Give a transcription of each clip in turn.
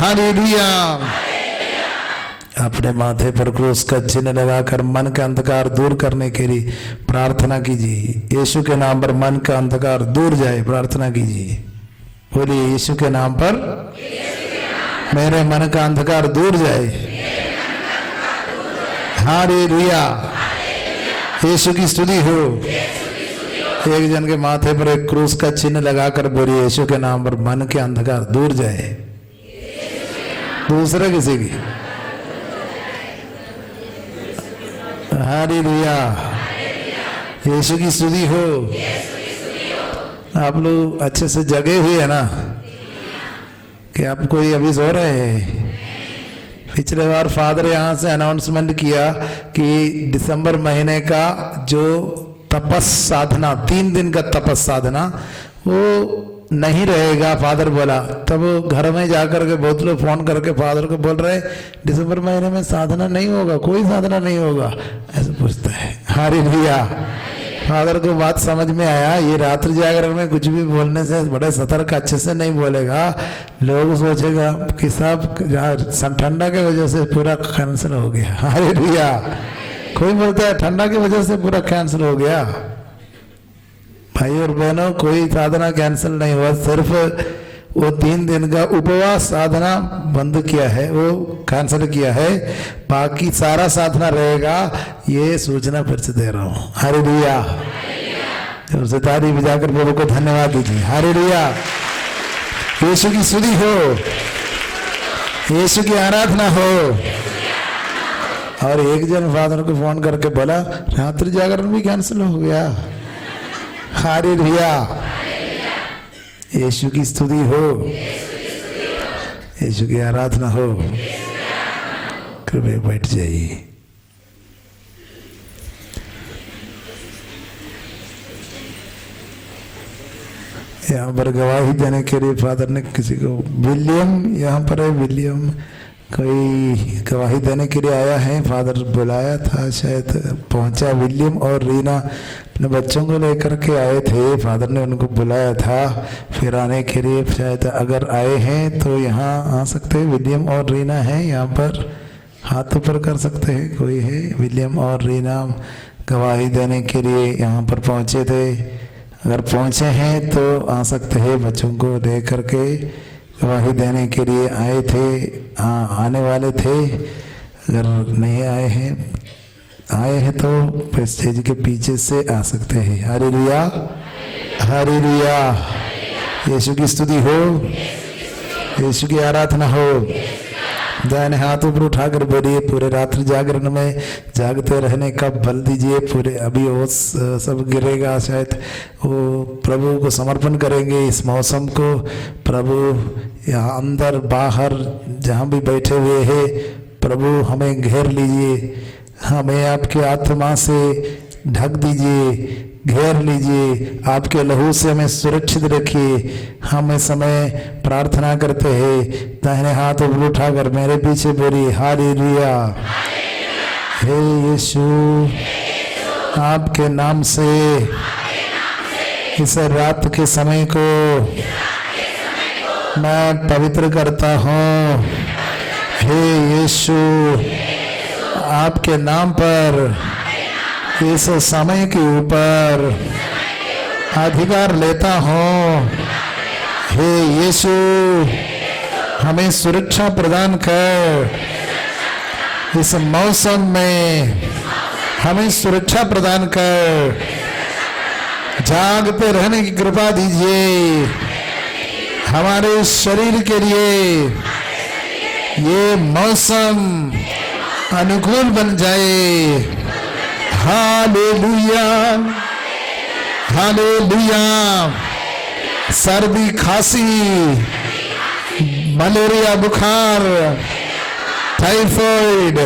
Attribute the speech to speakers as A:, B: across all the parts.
A: Hallelujah. अपने माथे पर क्रूस का चिन्ह लगाकर मन का अंधकार दूर करने के लिए प्रार्थना कीजिए। यीशु के नाम पर मन का अंधकार दूर जाए, प्रार्थना कीजिए। बोलिए, यीशु के नाम पर मेरे मन का अंधकार दूर जाए। हालेलुया। यीशु की स्तुति हो। एक जन के माथे पर एक क्रूस का चिन्ह लगाकर बोलिए, यीशु के नाम पर मन के अंधकार दूर जाए। दूसरा किसी की। हालेलुया। यीशु की स्तुति हो। आप लोग अच्छे से जगे हुए है ना कि आप कोई अभी सो रहे हैं? पिछले बार फादर यहाँ से अनाउंसमेंट किया कि दिसंबर महीने का जो तपस साधना, 3 दिन का तपस साधना, वो नहीं रहेगा। फादर बोला, तब घर में जाकर के बहुत लोग फोन करके फादर को बोल रहे दिसंबर महीने में साधना नहीं होगा, कोई साधना नहीं होगा, ऐसे पूछता है। हालेलुया। फादर को बात समझ में आया, ये रात्रि जागरण में कुछ भी बोलने से बड़े सतर्क अच्छे से नहीं बोलेगा। लोग सोचेगा कि साहब ठंडा की वजह से पूरा कैंसिल हो गया। हालेलुया। कोई बोलता है ठंडा की वजह से पूरा कैंसिल हो गया। भाई और बहनों, कोई साधना कैंसिल नहीं हुआ, सिर्फ वो 3 दिन का उपवास साधना बंद किया है, वो कैंसिल किया है। बाकी सारा साधना रहेगा, ये सूचना फिर से दे रहा हूँ। हालेलुया। तो ताली बजाकर प्रभु को धन्यवाद दीजिए। हालेलुया। यीशु की स्तुति हो, यीशु की आराधना हो। और एक जन फादर को फोन करके बोला रात्रि जागरण भी कैंसिल हो गया। हालेलुया। यीशु की स्तुति हो, यीशु की आराधना हो। कृपया बैठ जाइए। यहाँ पर गवाही देने के लिए फादर ने किसी को, विलियम यहाँ पर है, विलियम कोई गवाही देने के लिए आया है। फादर बुलाया था, शायद पहुंचा। विलियम और रीना अपने बच्चों को लेकर के आए थे, फादर ने उनको बुलाया था फिर आने के लिए। शायद अगर आए हैं तो यहाँ आ सकते हैं। विलियम और रीना हैं यहाँ पर, हाथ ऊपर कर सकते हैं। कोई है? विलियम और रीना गवाही देने के लिए यहाँ पर पहुँचे थे। अगर पहुँचे हैं तो आ सकते हैं, बच्चों को ले करके गवाही देने के लिए आए थे, आने वाले थे। अगर नहीं आए हैं तो स्टेज के पीछे से आ सकते हैं। हालेलुया। हालेलुया। यीशु की स्तुति हो, यीशु की आराधना हो। दाहिने हाथ ऊपर उठाकर बोलिए, पूरे रात्रि जागरण में जागते रहने का बल दीजिए। पूरे अभी वो सब गिरेगा, शायद वो प्रभु को समर्पण करेंगे इस मौसम को। प्रभु यहाँ अंदर बाहर जहाँ भी बैठे हुए हैं, प्रभु हमें घेर लीजिए, हमें आपके आत्मा से ढक दीजिए, घेर लीजिए, आपके लहू से हमें सुरक्षित रखिए। हम इस समय प्रार्थना करते हैं। दाहिने हाथ ऊपर उठाकर मेरे पीछे बोलिए, हालेलुया। हे यीशु, आपके नाम से इस रात के समय को मैं पवित्र करता हूँ। हे यीशु, आपके नाम पर इस समय के ऊपर अधिकार लेता हूँ। हे यीशु, हमें सुरक्षा प्रदान कर। इस मौसम में हमें सुरक्षा प्रदान कर। जागते रहने की कृपा दीजिए। हमारे शरीर के लिए ये मौसम अनुकूल बन जाए। हालेलुया। हालेलुया। सर्दी, खांसी, मलेरिया, बुखार, टाइफाइड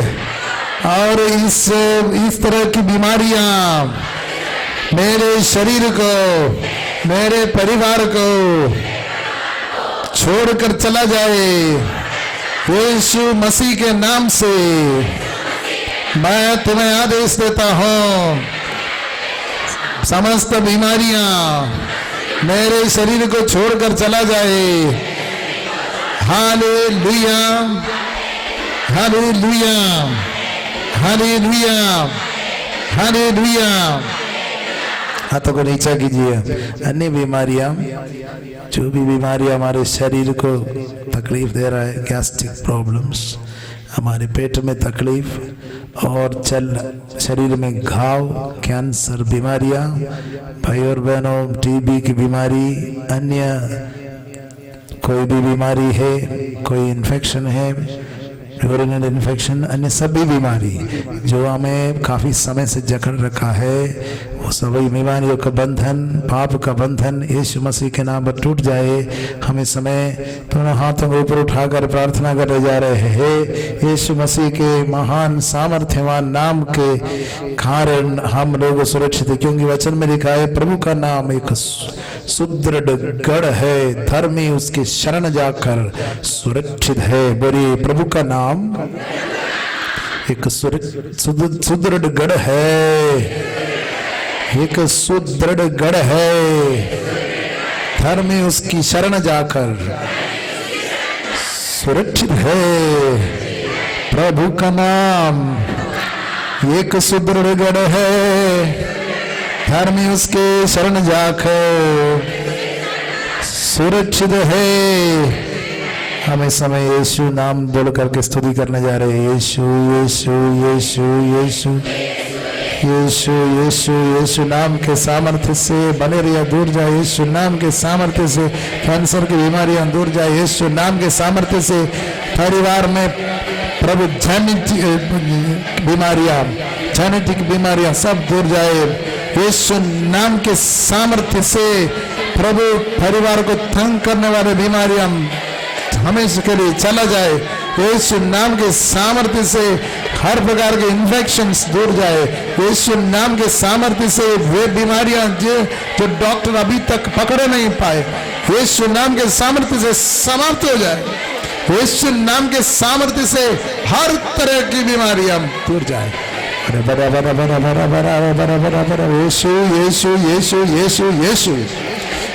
A: और इस तरह की बीमारियां मेरे शरीर को, मेरे परिवार को छोड़कर चला जाए। यीशु मसीह के नाम से मैं तुम्हें आदेश देता हूँ, समस्त बीमारियां मेरे शरीर को छोड़कर चला जाए। Hallelujah, hallelujah, hallelujah, hallelujah. हाथों को नीचा कीजिए। अन्य बीमारियां, जो भी बीमारियां हमारे शरीर को तकलीफ दे रहा है, गैस्ट्रिक प्रॉब्लम्स, हमारे पेट में तकलीफ और शरीर में घाव, कैंसर बीमारियां, भाई और बहनों, टीबी की बीमारी, अन्य कोई भी बीमारी है, कोई इन्फेक्शन है, यूरिनल इन्फेक्शन, अन्य सभी बीमारी जो हमें काफ़ी समय से जकड़ रखा है, वो सभी बीमारियों का बंधन, पाप का बंधन यीशु मसीह के नाम पर टूट जाए। हम इस समय दोनों हाथों को ऊपर उठाकर प्रार्थना करने जा रहे हैं। यीशु मसीह के महान सामर्थ्यवान नाम के कारण हम लोग सुरक्षित है, क्योंकि वचन में लिखा है प्रभु का नाम एक सुदृढ़ गढ़ है, धर्मी उसके शरण जाकर सुरक्षित है। बोलिए प्रभु का नाम एक सुदृढ़ गढ़ है, एक सुदृढ़ गढ़ है, धर्मी उसकी शरण जाकर सुरक्षित है। प्रभु का नाम एक सुदृढ़ गढ़ है, धर्मी उसके शरण जाकर सुरक्षित है। हम इस समय यीशु नाम बोल करके स्तुति करने जा रहे हैं। यीशु यीशु यीशु यीशु यीशु यीशु यीशु नाम के सामर्थ्य से मलेरिया दूर जाए, यीशु नाम के सामर्थ्य से कैंसर की बीमारियां दूर जाए, यीशु नाम के सामर्थ्य से परिवार में प्रभु जेनेटिक बीमारियां सब दूर जाए। यीशु नाम के सामर्थ्य से प्रभु परिवार को तंग करने वाले बीमारियां हमेशा के लिए चला जाए। यीशु नाम के सामर्थ्य से हर प्रकार के इन्फेक्शंस दूर जाए। यीशु नाम के सामर्थ्य से वे बीमारियां जो डॉक्टर अभी तक पकड़ नहीं पाए, यीशु नाम के सामर्थ्य से समाप्त हो जाए। यीशु नाम के सामर्थ्य से हर तरह की बीमारियां दूर जाए। बरा बरा बरा बरा बरा बरा बरा बरा यीशु यीशु यीशु यीशु यीशु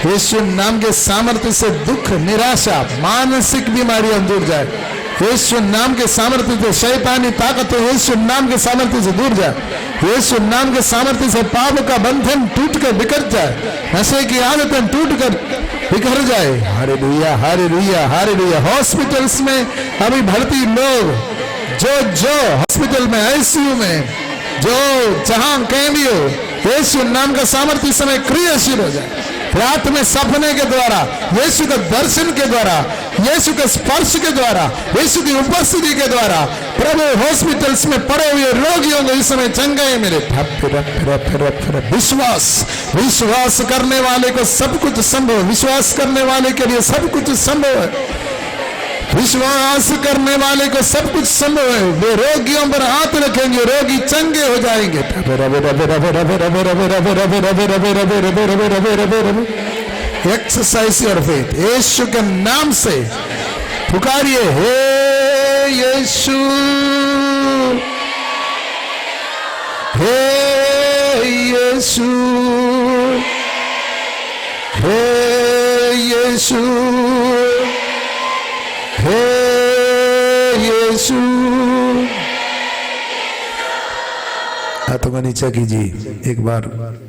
A: यीशु नाम के सामर्थ्य से दुख, निराशा, मानसिक बीमारियां दूर जाए। यीशु नाम के सामर्थ्य से शैतानी ताकत यीशु नाम के सामर्थ्य से दूर जाए। यीशु नाम के सामर्थ्य से पाप का बंधन टूट कर बिखर जाए, नशे की आदतें टूट कर बिखर जाए। Hallelujah, hallelujah, hallelujah. हॉस्पिटल्स में अभी भर्ती लोग जो हॉस्पिटल में, आईसीयू में, जो जहां कहीं हो, यीशु नाम का सामर्थ्य समय क्रियाशील हो जाए। रात में सपने के द्वारा, यीशु के दर्शन के द्वारा, यीशु के स्पर्श के द्वारा, यीशु की उपस्थिति के द्वारा प्रभु हॉस्पिटल्स में पड़े हुए रोगियों को इस समय चंगाई मिले। विश्वास करने वाले को सब कुछ संभव, विश्वास करने वाले के लिए सब कुछ संभव है। विश्वास करने वाले को सब कुछ संभव है। वे रोगियों पर हाथ रखेंगे, रोगी चंगे हो जाएंगे। Exercise your faith. यीशु के नाम से पुकारिए, हे यीशु, हे यीशु, हे यीशु, हे यीशु। हाथों को नीचा कीजिए। एक बार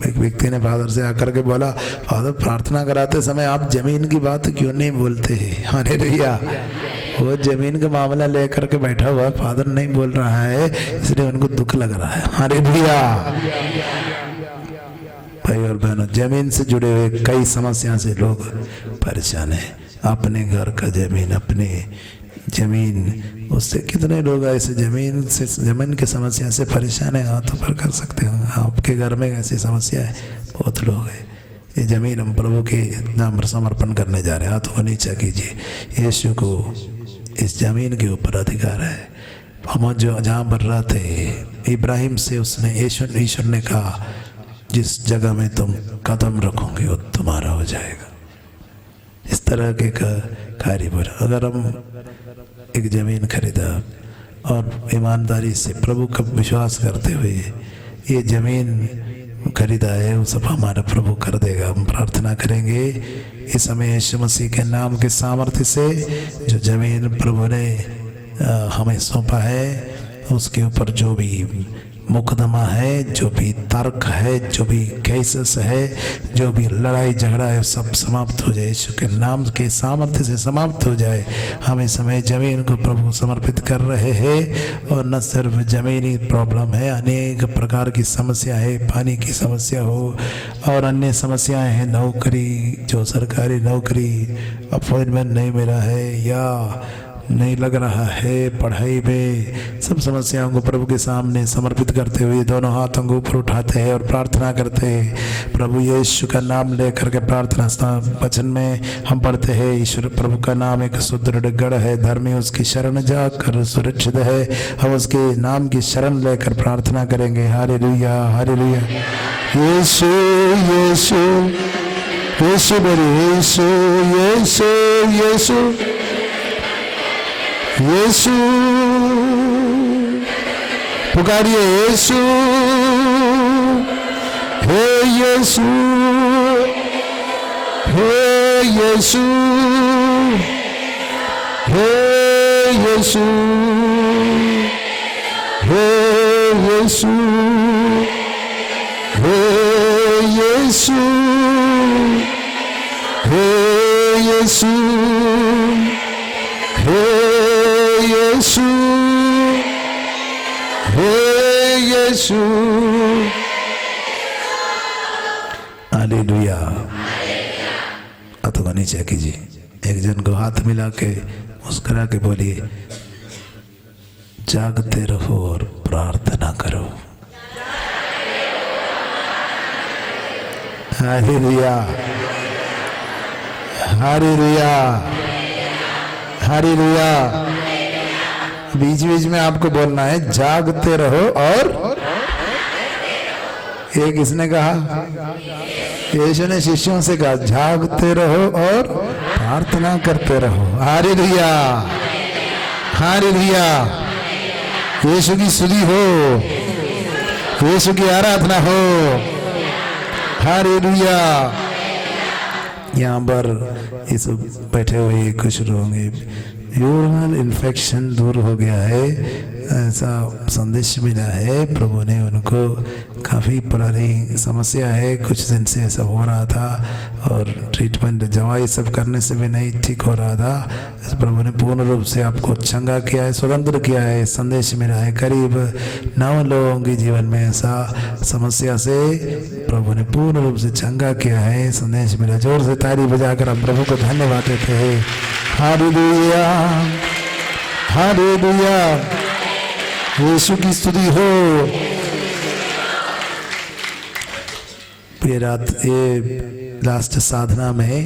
A: एक व्यक्ति ने फादर से आकर के बोला, फादर प्रार्थना कराते समय आप जमीन की बात क्यों नहीं बोलते हैं? हालेलुया। वो जमीन का मामला लेकर के बैठा हुआ, फादर नहीं बोल रहा है, इसलिए उनको दुख लग रहा है। हालेलुया। भाई और बहनों, जमीन से जुड़े हुए कई समस्या से लोग परेशान हैं। अपने घर का जमीन, अपने जमीन, उससे कितने लोग ऐसे जमीन की समस्या से परेशान है। हाथों पर कर सकते हो, आपके घर में ऐसी समस्या है, बहुत लोग हैं। ये जमीन हम प्रभु के नाम पर समर्पण करने जा रहे हैं। हाथों को नीचा कीजिए। यीशु को इस जमीन के ऊपर अधिकार है। हम जो जहाँ पर रहते हैं, इब्राहिम से उसने ईश्वर ने कहा, जिस जगह में तुम कदम रखोगे वो तुम्हारा हो जाएगा। इस तरह के कार्य पर अगर हम एक जमीन खरीदा और ईमानदारी से प्रभु का विश्वास करते हुए ये जमीन खरीदा है वो सब हमारा प्रभु कर देगा। हम प्रार्थना करेंगे इस समय यीशु मसीह के नाम के सामर्थ्य से जो जमीन प्रभु ने हमें सौंपा है उसके ऊपर जो भी मुकदमा है, जो भी तर्क है, जो भी केसेस है, जो भी लड़ाई झगड़ा है, सब समाप्त हो जाए, यीशु के नाम के सामर्थ्य से समाप्त हो जाए। हम इस समय जमीन को प्रभु समर्पित कर रहे हैं और न सिर्फ ज़मीनी प्रॉब्लम है, अनेक प्रकार की समस्या है, पानी की समस्या हो और अन्य समस्याएं हैं, नौकरी, जो सरकारी नौकरी अपॉइंटमेंट नहीं मिला है या नहीं लग रहा है, पढ़ाई में, सब समस्याओं को प्रभु के सामने समर्पित करते हुए दोनों हाथों को ऊपर उठाते हैं और प्रार्थना करते हैं। प्रभु यीशु का नाम लेकर के प्रार्थना वचन में हम पढ़ते हैं, ईश्वर प्रभु का नाम एक सुदृढ़ गढ़ है, धर्मी उसकी शरण जाकर सुरक्षित है। हम उसके नाम की शरण लेकर प्रार्थना करेंगे। Hallelujah hallelujah. यीशु यीशु यीशु मेरे यीशु यीशु यीशु यीशु, पुकारिए यीशु, हे यीशु, हे यीशु, हे यीशु, हे यीशु, हे यीशु, हे यीशु, हे यीशु, हे यीशु। हालेलुया। हाथों को नीचे कीजिए, एक जन को हाथ मिला के मुस्कुरा के बोलिए, जागते रहो और प्रार्थना करो। Hallelujah hallelujah hallelujah. बीच बीच में आपको बोलना है, जागते रहो और एक इसने कहा, यीशु ने शिष्यों से कहा, जागते रहो और प्रार्थना करते रहो। Hallelujah hallelujah. यीशु की स्तुति हो, यीशु की आराधना हो। हालेलुया। यहाँ पर इस बैठे हुए कुछ लोग यूरिनल इन्फेक्शन दूर हो गया है, ऐसा संदेश मिला है। प्रभु ने उनको, काफ़ी पुरानी समस्या है, कुछ दिन से ऐसा हो रहा था और ट्रीटमेंट दवाई सब करने से भी नहीं ठीक हो रहा था। प्रभु ने पूर्ण रूप से आपको चंगा किया है, स्वतंत्र किया है। संदेश मिला है करीब 9 लोगों के जीवन में ऐसा समस्या से प्रभु ने पूर्ण रूप से चंगा किया है। संदेश मिला। जोर से ताली बजाकर हम प्रभु को धन्यवाद देते हैं। Hallelujah hallelujah. यीशु की स्तुति हो। ये रात, ये लास्ट साधना में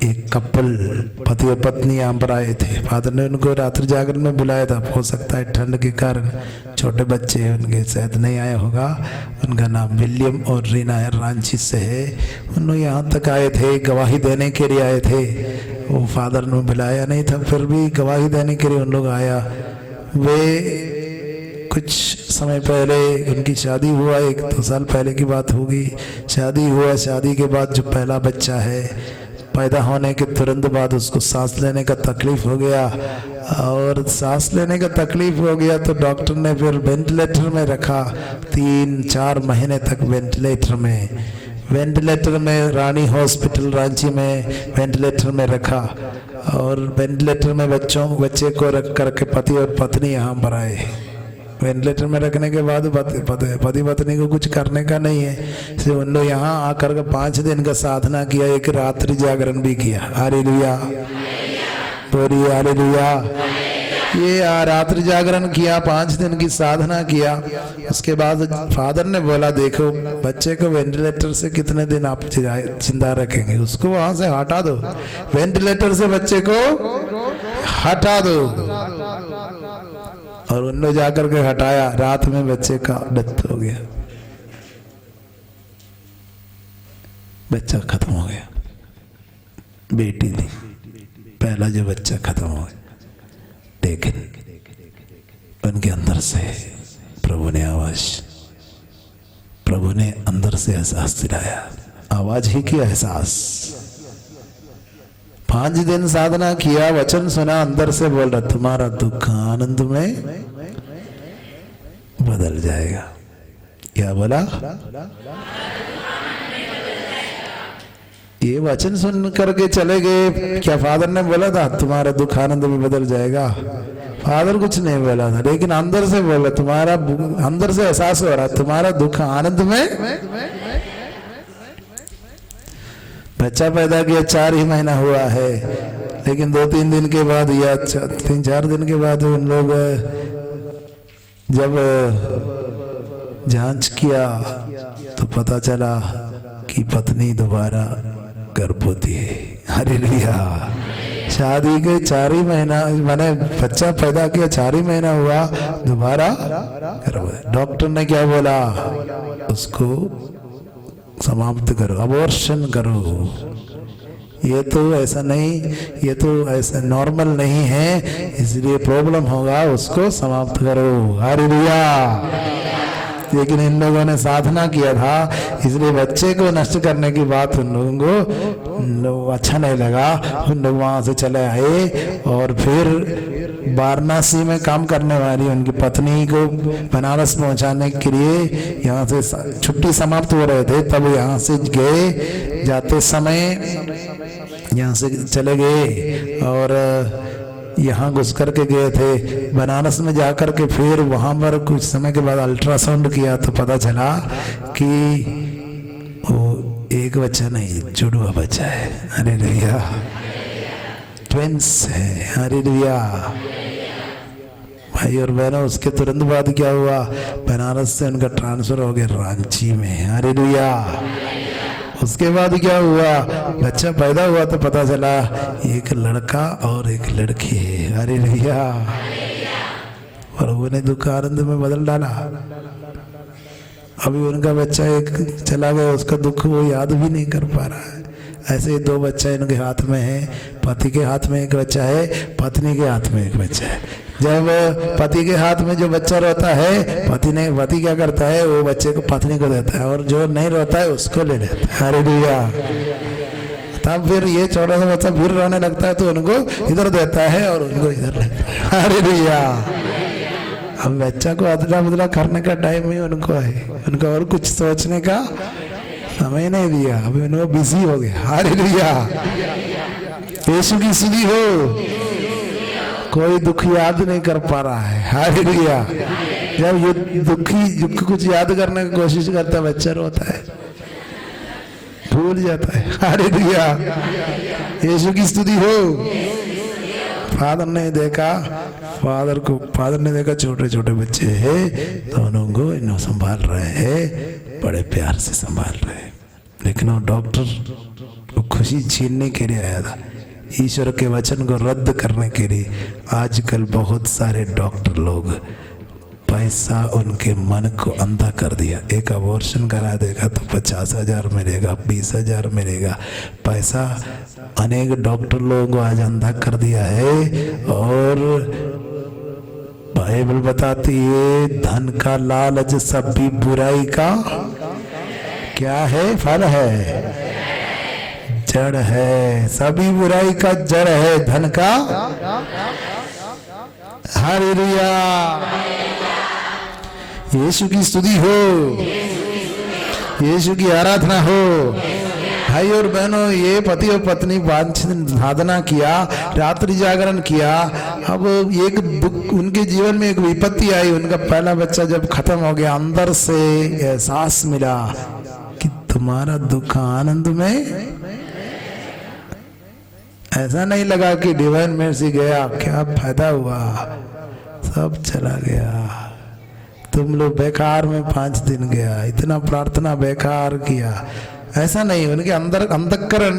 A: एक कपल, पति और पत्नी यहाँ पर आए थे। फादर ने उनको रात्रि जागरण में बुलाया था। हो सकता है ठंड के कारण छोटे बच्चे उनके शायद नहीं आया होगा। उनका नाम विलियम और रीना है, रांची से है। उन्होंने यहाँ तक आए थे, गवाही देने के लिए आए थे। वो फादर ने बुलाया नहीं था, फिर भी गवाही देने के लिए उन लोग आया। वे कुछ समय पहले उनकी शादी हुआ, 1-2 साल पहले की बात होगी। शादी हुआ, शादी के बाद जो पहला बच्चा है, पैदा होने के तुरंत बाद उसको सांस लेने का तकलीफ हो गया और सांस लेने का तकलीफ हो गया तो डॉक्टर ने फिर वेंटिलेटर में रखा। 3-4 महीने तक वेंटिलेटर में रानी हॉस्पिटल रांची में वेंटिलेटर में रखा और वेंटिलेटर में बच्चे को रख करके पति और पत्नी यहाँ पर आए। वेंटिलेटर में रखने के बाद पति पत्नी को कुछ करने का नहीं है, इसलिए उन लोग यहाँ आकर के 5 दिन का साधना किया, एक रात्रि जागरण भी किया। हालेलुया बोलिए हालेलुया। ये रात्रि जागरण किया, 5 दिन की साधना किया। उसके बाद फादर ने बोला, देखो बच्चे को वेंटिलेटर से कितने दिन आप जिंदा रखेंगे, उसको वहां से हटा दो, वेंटिलेटर से बच्चे को हटा दो। और उन्होंने जाकर के हटाया, रात में बच्चे का डेथ हो गया, बच्चा खत्म हो गया। बेटी थी, पहला जो बच्चा खत्म हो गया। लेकिन उनके अंदर से प्रभु ने आवाज प्रभु ने अंदर से एहसास दिलाया, आवाज ही की एहसास। 5 दिन साधना किया, वचन सुना, अंदर से बोल रहा तुम्हारा दुख आनंद में बदल जाएगा। क्या बोला? ये वचन सुन करके चले गए। क्या फादर ने बोला था तुम्हारा दुख आनंद में बदल जाएगा? फादर कुछ नहीं बोला था, लेकिन अंदर से बोला, तुम्हारा अंदर से एहसास हो रहा तुम्हारा दुख आनंद में। बच्चा पैदा किया 4 ही महीना हुआ है, लेकिन 2-3 दिन के बाद या 3-4 दिन के बाद उन लोग जब जांच किया तो पता चला कि पत्नी दोबारा गर्भवती है। हालेलुया। शादी के 4 ही महीना, मैंने बच्चा पैदा किया 4 ही महीना हुआ, दोबारा गर्भवती। डॉक्टर ने क्या बोला? उसको समाप्त करो, अबॉर्शन करो। ये तो ऐसा नहीं, ये तो ऐसा नॉर्मल नहीं है, इसलिए प्रॉब्लम होगा, उसको समाप्त करो। हालेलुया। लेकिन इन लोगों ने साधना किया था, इसलिए बच्चे को नष्ट करने की बात उन लोगों को अच्छा नहीं लगा। उन लोग वहां से चले आए और फिर वाराणसी में काम करने वाली उनकी पत्नी को बनारस पहुंचाने के लिए यहाँ से छुट्टी समाप्त हो रहे थे, तब यहाँ से गए। जाते समय यहाँ से चले गए और यहाँ घुस करके गए थे। बनारस में जाकर के फिर वहाँ पर कुछ समय के बाद अल्ट्रासाउंड किया तो पता चला कि वो एक बच्चा नहीं, जुड़वा बच्चा है। हालेलुया। ट्विंस है। हालेलुया। भाई और बहनों, उसके तुरंत बाद क्या हुआ? बनारस से उनका ट्रांसफर हो गया रांची में। हालेलुया। उसके बाद क्या हुआ? बच्चा पैदा हुआ तो पता चला एक लड़का और एक लड़की है। हालेलुया। प्रभु ने दुख आनंद में बदल डाला। अभी उनका बच्चा एक चला गया, उसका दुख वो याद भी नहीं कर पा रहा है। ऐसे 2 बच्चा इनके हाथ में है, पति के हाथ में एक बच्चा है, पत्नी के हाथ में एक बच्चा है। जब पति के हाथ में जो बच्चा रोता है, पति क्या करता है? वो बच्चे को पत्नी को देता है, और जो नहीं रोता है उसको ले लेता है। हालेलुया। तब फिर ये छोटा सा बच्चा फिर रोने लगता है तो उनको इधर देता है और उनको इधर लेता है। हालेलुया। अब बच्चा को अदला बदला करने का टाइम ही उनको है, उनको और कुछ सोचने का समय नहीं दिया, अभी उनको बिजी हो गए। हालेलुया। यीशु की स्तुति हो। कोई दुख याद नहीं कर पा रहा है। हालेलुया। जब ये दुख कुछ याद करने की कोशिश करता है, बच्चा रोता है, भूल जाता है। हालेलुया। यीशु की स्तुति हो। फादर ने देखा, फादर ने देखा छोटे छोटे बच्चे हैं, दोनों को इन्हों संभाल रहे हैं, बड़े प्यार से संभाल रहे हैं। लेकिन वो डॉक्टर को खुशी छीनने के लिए आया था, ईश्वर के वचन को रद्द करने के लिए। आजकल बहुत सारे डॉक्टर लोग, पैसा उनके मन को अंधा कर दिया। एक अबॉर्शन करा देगा तो 50,000 मिलेगा, 20,000 मिलेगा। पैसा अनेक डॉक्टर लोगों को आज अंधा कर दिया है। और बाइबल बताती है धन का लालच सभी बुराई का क्या है? फल है, जड़ है। सभी बुराई का जड़ है धन का। हालेलुया। यीशु की स्तुति हो, यीशु की आराधना हो। भाई और बहनों, ये पति और पत्नी साधना किया, रात्रि जागरण किया। अब एक दुख उनके जीवन में, एक विपत्ति आई। उनका पहला बच्चा जब खत्म हो गया, अंदर से एहसास मिला कि तुम्हारा दुख आनंद में। ऐसा नहीं लगा कि डिवाइन मेर्सी गया, क्या फायदा हुआ, सब चला गया, तुम लोग बेकार में 5 दिन गया, इतना प्रार्थना बेकार किया। ऐसा नहीं, उनके अंदर अंतःकरण,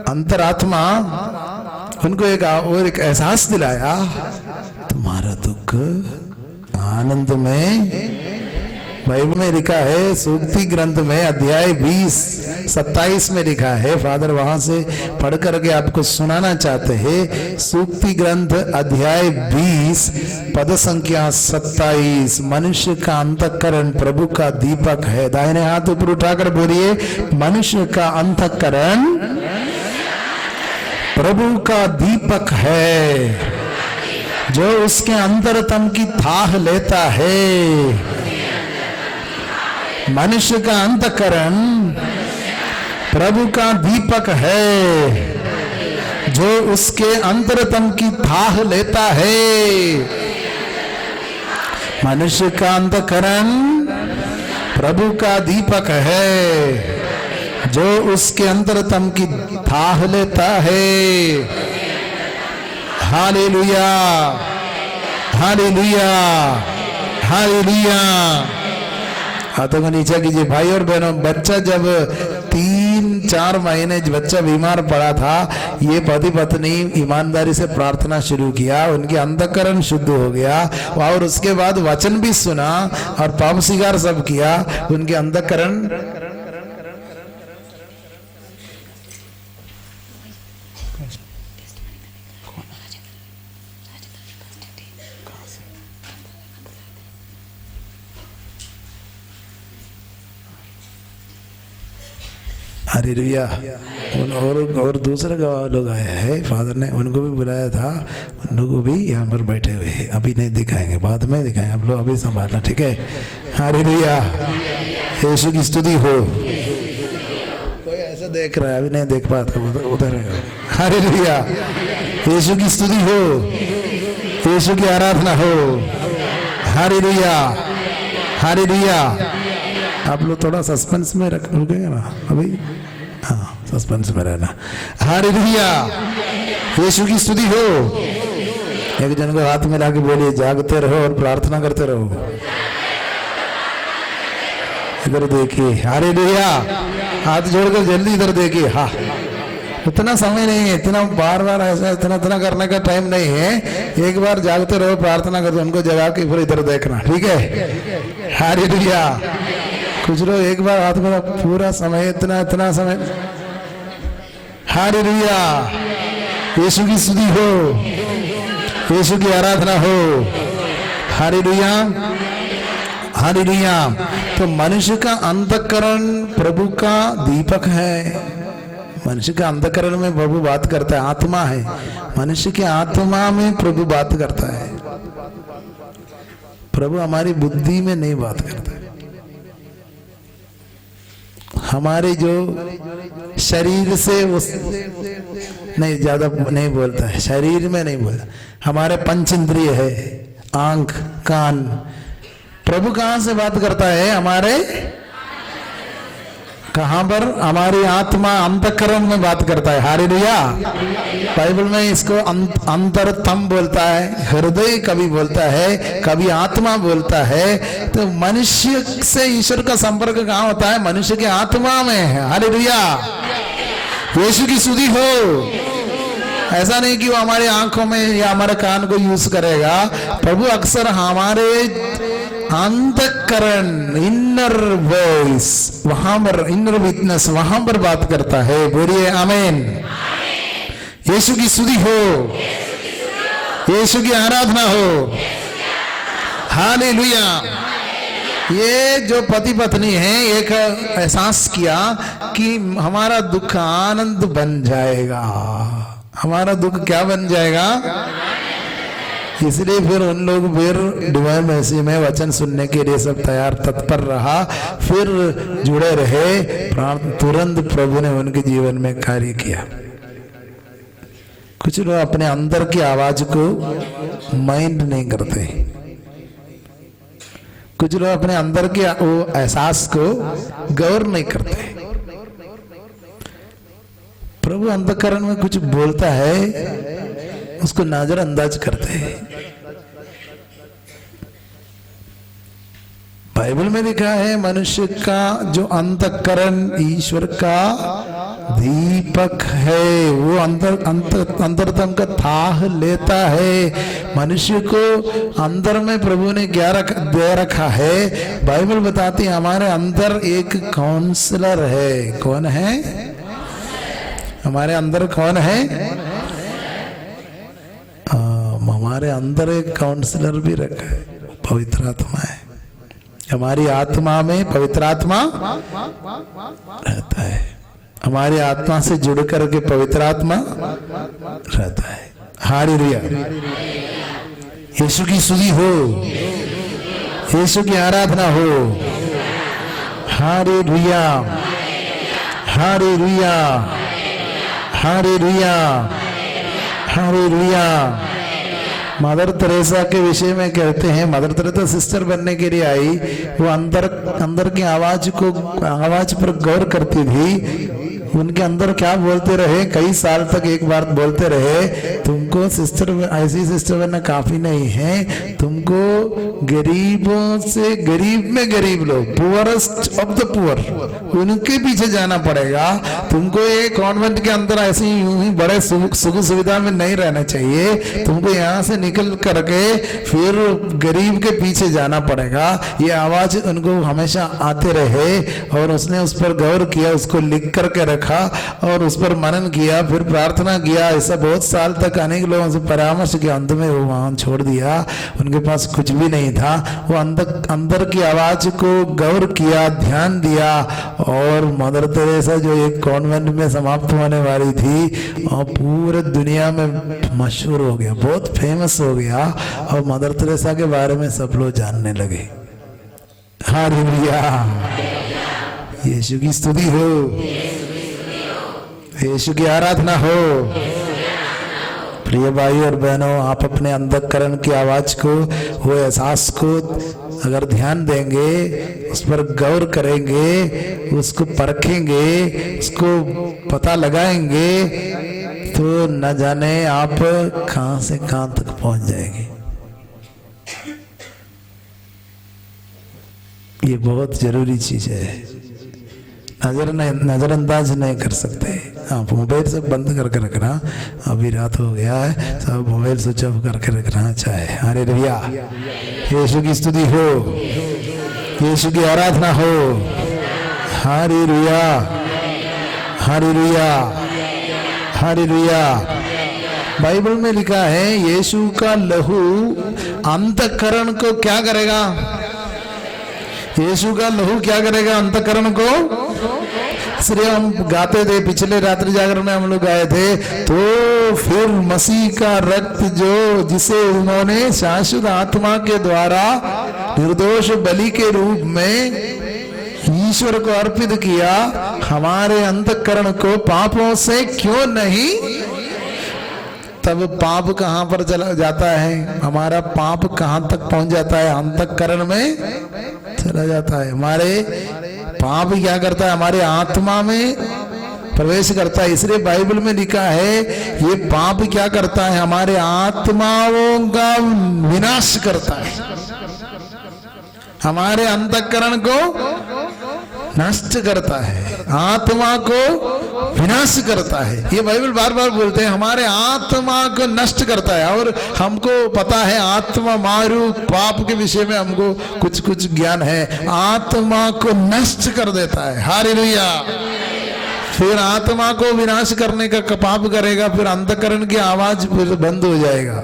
A: अंतरात्मा उनको एक एहसास दिलाया, तुम्हारा दुख आनंद में बाइबल में लिखा है, सूक्ति ग्रंथ में अध्याय 20:27 में लिखा है। फादर वहां से पढ़ करके आपको सुनाना चाहते हैं। सूक्ति ग्रंथ अध्याय 20 पद संख्या 27। मनुष्य का अंतःकरण प्रभु का दीपक है। दाहिने हाथ ऊपर उठाकर बोलिए, मनुष्य का अंतःकरण प्रभु का दीपक है, जो उसके अंतरतम की थाह लेता है। मनुष्य का अंतःकरण प्रभु का दीपक है, जो उसके अंतरतम की थाह लेता है। मनुष्य का अंतःकरण प्रभु का दीपक है, जो उसके अंतरतम की थाह लेता है। Hallelujah, hallelujah, hallelujah. हाथों को नीचे कीजिए। भाई और बहनों, बच्चा जब 3-4 महीने बच्चा बीमार पड़ा था, ये पति पत्नी ईमानदारी से प्रार्थना शुरू किया, उनके अंतःकरण शुद्ध हो गया और उसके बाद वचन भी सुना और पाप स्वीकार सब किया। उनके अंतःकरण हालेलुया। और दूसरे लोग आए हैं, फादर ने उनको भी बुलाया था, उन लोगों भी यहाँ पर बैठे हुए हैं। अभी नहीं दिखाएंगे, बाद में दिखाएंगे, आप लोग अभी संभालना, ठीक है। हालेलुया, यीशु की स्तुति हो। कोई ऐसा देख रहा है, अभी नहीं देख पाता, उधर है। हालेलुया, यीशु की स्तुति हो, यीशु की आराधना हो। Hallelujah, hallelujah. आप लोग थोड़ा सस्पेंस में रुकेंगे ना अभी, हाँ सस्पेंस में रहना। हालेलुया, यीशु की स्तुति हो। एक जन को हाथ मिला के बोलिए, जागते रहो और प्रार्थना करते रहो। इधर देखिए, हालेलुया। हाथ जोड़कर जल्दी इधर देखिए। हाँ, उतना समय नहीं है, इतना बार बार ऐसा इतना करने का टाइम नहीं है। एक बार जागते रहो, प्रार्थना करते, उनको जगा के फिर इधर देखना, ठीक है। हालेलुया। कुछ लोग एक बार हाथ में पूरा समय, इतना समय। हालेलुया, यीशु की स्तुति हो, यीशु की आराधना हो। Hallelujah, hallelujah. तो मनुष्य का अंतःकरण प्रभु का दीपक है। मनुष्य के अंतःकरण में प्रभु बात करता है, आत्मा है। मनुष्य की आत्मा में प्रभु बात करता है। प्रभु हमारी बुद्धि में नहीं बात करता है। हमारे जो शरीर से उस नहीं ज्यादा नहीं बोलता है, शरीर में नहीं बोलता। हमारे पंच इंद्रिय है, आंख, कान। प्रभु कहां से बात करता है? हमारे कहां पर? हमारी आत्मा अंतःकरण में बात करता है। हालेलुया। बाइबल में इसको अंतरतम बोलता है, हृदय कभी बोलता है, कभी आत्मा बोलता है। तो मनुष्य से ईश्वर का संपर्क कहां होता है? मनुष्य के आत्मा में है। हालेलुया, यीशु की स्तुति हो। ऐसा नहीं कि वो हमारे आंखों में या हमारे कान को यूज करेगा। प्रभु अक्सर हमारे अंतःकरण, इनर वॉइस, वहां पर, इनर विटनेस, वहां पर बात करता है। बोलिए आमीन। यीशु की स्तुति हो, यीशु की आराधना हो। हालेलुया। ये जो पति पत्नी है, एक एहसास किया कि हमारा दुख आनंद बन जाएगा। हमारा दुख क्या बन जाएगा? इसलिए फिर उन लोग फिर डिवाइन मैसेज में वचन सुनने के लिए सब तैयार तत्पर रहा, फिर जुड़े रहे। तुरंत प्रभु ने उनके जीवन में कार्य किया। कुछ लोग अपने अंदर की आवाज को माइंड नहीं करते। कुछ लोग अपने अंदर के वो एहसास को गौर नहीं करते। प्रभु अंतःकरण में कुछ बोलता है, उसको नजरअंदाज करते हैं। बाइबल में लिखा है, मनुष्य का जो अंतःकरण ईश्वर का दीपक है, वो अंतरतम का थाह लेता है। मनुष्य को अंदर में प्रभु ने क्या दे रखा है। बाइबल बताती है हमारे अंदर एक काउंसलर है। कौन है हमारे अंदर? कौन है? हमारे अंदर एक काउंसलर भी रखा है, पवित्र आत्मा है। हमारी आत्मा में पवित्र आत्मा रहता है। हमारी आत्मा से जुड़ करके पवित्र आत्मा रहता है। हालेलुया। यीशु की स्तुति हो, यीशु की आराधना हो। Hallelujah, hallelujah, hallelujah, hallelujah. Mother Teresa के विषय में कहते हैं, मदर तेरेसा सिस्टर बनने के लिए आई, वो अंदर की आवाज पर गौर करती थी। उनके अंदर क्या बोलते रहे, कई साल तक एक बार बोलते रहे, तुमको सिस्टर ऐसी सिस्टर बनना काफी नहीं है, तुमको गरीबों से गरीब में गरीब लोग, पुअरेस्ट ऑफ द पुअर, उनके पीछे जाना पड़ेगा। तुमको ये कॉन्वेंट के अंदर ऐसे यूं ही बड़े सुख सुविधा में नहीं रहना चाहिए। तुमको यहाँ से निकल करके फिर गरीब के पीछे जाना पड़ेगा। ये आवाज उनको हमेशा आते रहे और उसने उस पर गौर किया, उसको लिख करके रखा और उस पर मनन किया, फिर प्रार्थना किया। ऐसा बहुत साल तक अनेक लोगों से परामर्श किया, अंत में वो वहां छोड़ दिया। उनके पास कुछ भी नहीं था। वो अंदर की आवाज को गौर किया, ध्यान दिया और मदर तेरेसा जो एक कॉन्वेंट में समाप्त होने वाली थी और पूरे दुनिया में मशहूर हो गया, बहुत फेमस हो गया और मदर तेरेसा के बारे में सब लोग जानने लगे। हालेलुया, यीशु की स्तुति हो, यीशु की आराधना हो। प्रिय भाई और बहनों, आप अपने अंतःकरण की आवाज को, वो एहसास को अगर ध्यान देंगे, उस पर गौर करेंगे, उसको परखेंगे, उसको पता लगाएंगे, तो न जाने आप कहां से कहां तक पहुंच जाएंगे। ये बहुत जरूरी चीज है, नजरअंदाज नहीं कर सकते। आप मोबाइल सब बंद करके रखना, अभी रात हो गया है, सब मोबाइल स्विच ऑफ करके रखना चाहे। हालेलुया, यीशु की स्तुति हो, यीशु की आराधना हो। Hallelujah, hallelujah, hallelujah. बाइबल में लिखा है यीशु का लहू अंतःकरण को क्या करेगा? यीशु का लहू क्या करेगा? अंतःकरण को। इसलिए हम गाते थे, पिछले रात्रि जागरण में हम लोग गाए थे, तो फिर मसीह का रक्त जो, जिसे उन्होंने शाश्वत आत्मा के द्वारा निर्दोष बलि के रूप में ईश्वर को अर्पित किया, हमारे अंतःकरण को पापों से क्यों नहीं। तब पाप कहां पर चला जाता है? हमारा पाप कहां तक पहुंच जाता है? अंतःकरण में चला जाता है। हमारे पाप क्या करता है? हमारे आत्मा में प्रवेश करता है। इसलिए बाइबल में लिखा है ये पाप क्या करता है? हमारे आत्माओं का विनाश करता है, हमारे अंतःकरण को नष्ट करता है, आत्मा को विनाश करता है। ये बाइबल बार बार बोलते हैं हमारे आत्मा को नष्ट करता है। और हमको पता है आत्मा मारू पाप के विषय में हमको कुछ कुछ ज्ञान है, आत्मा को नष्ट कर देता है। हालेलुया। फिर आत्मा को विनाश करने का पाप करेगा, फिर अंतःकरण की आवाज फिर बंद हो जाएगा,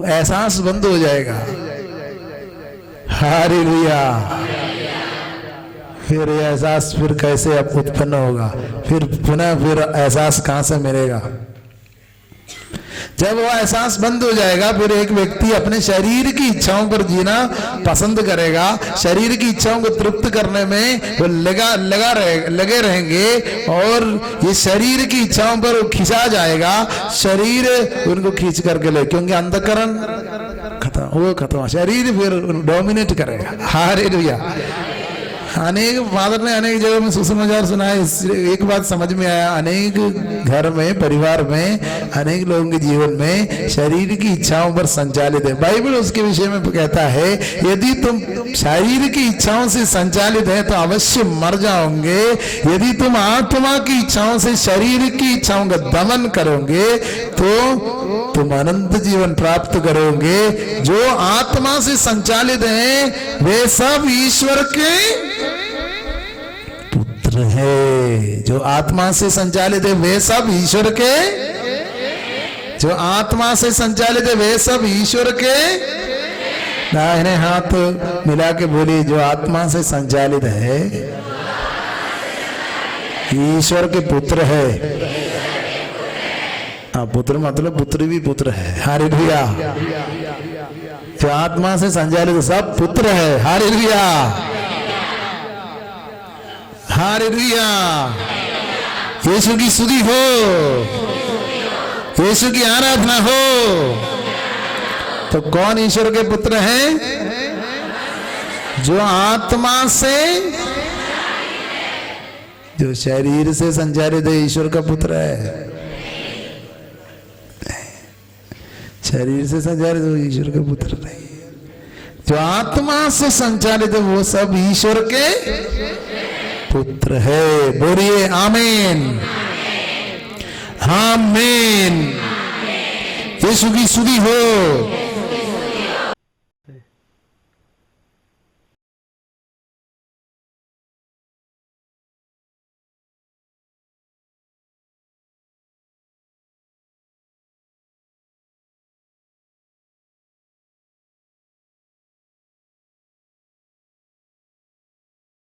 A: एहसास बंद हो जाएगा। हालेलुया। फिर एहसास फिर कैसे अब उत्पन्न होगा? फिर पुनः फिर एहसास कहां से मिलेगा? जब वो एहसास बंद हो जाएगा, फिर एक व्यक्ति अपने शरीर की इच्छाओं पर जीना पसंद करेगा। शरीर की इच्छाओं को तृप्त करने में वो लगे रहेंगे और ये शरीर की इच्छाओं पर वो खिंचा जाएगा, शरीर उनको खींच करके ले, क्योंकि अंतःकरण खत्म, वो खत्म, शरीर फिर डोमिनेट करेगा। हालेलुया। अनेक फादर ने अनेक जगह में सुसमाचार सुना है। एक बात समझ में आया, अनेक घर में, परिवार में, अनेक लोगों के जीवन में शरीर की इच्छाओं पर संचालित है। बाइबल उसके विषय में कहता है यदि तुम शरीर की इच्छाओं से संचालित है तो अवश्य मर जाओगे। यदि तुम आत्मा की इच्छाओं से शरीर की इच्छाओं का दमन करोगे तो तुम अनंत जीवन प्राप्त करोगे। जो आत्मा से संचालित हैं वे सब ईश्वर के पुत्र है। जो आत्मा से संचालित है वे सब ईश्वर के, जो आत्मा से संचालित है वे सब ईश्वर के। दाहिने हाथ मिला के बोलिए, जो आत्मा से संचालित है ईश्वर के पुत्र है। हाँ, पुत्र मतलब पुत्र भी पुत्र है। हालेलुया। जो आत्मा से संचालित सब पुत्र है। Hallelujah, hallelujah. यीशु की स्तुति हो, यीशु की आराधना हो। तो कौन ईश्वर के पुत्र हैं? जो आत्मा से, जो शरीर से संचालित है ईश्वर का पुत्र है। शरीर से संचालित वो ईश्वर के पुत्र नहीं। जो आत्मा से संचालित है वो सब ईश्वर के पुत्र है। बोलिए आमीन, आमीन। यीशु की स्तुति हो।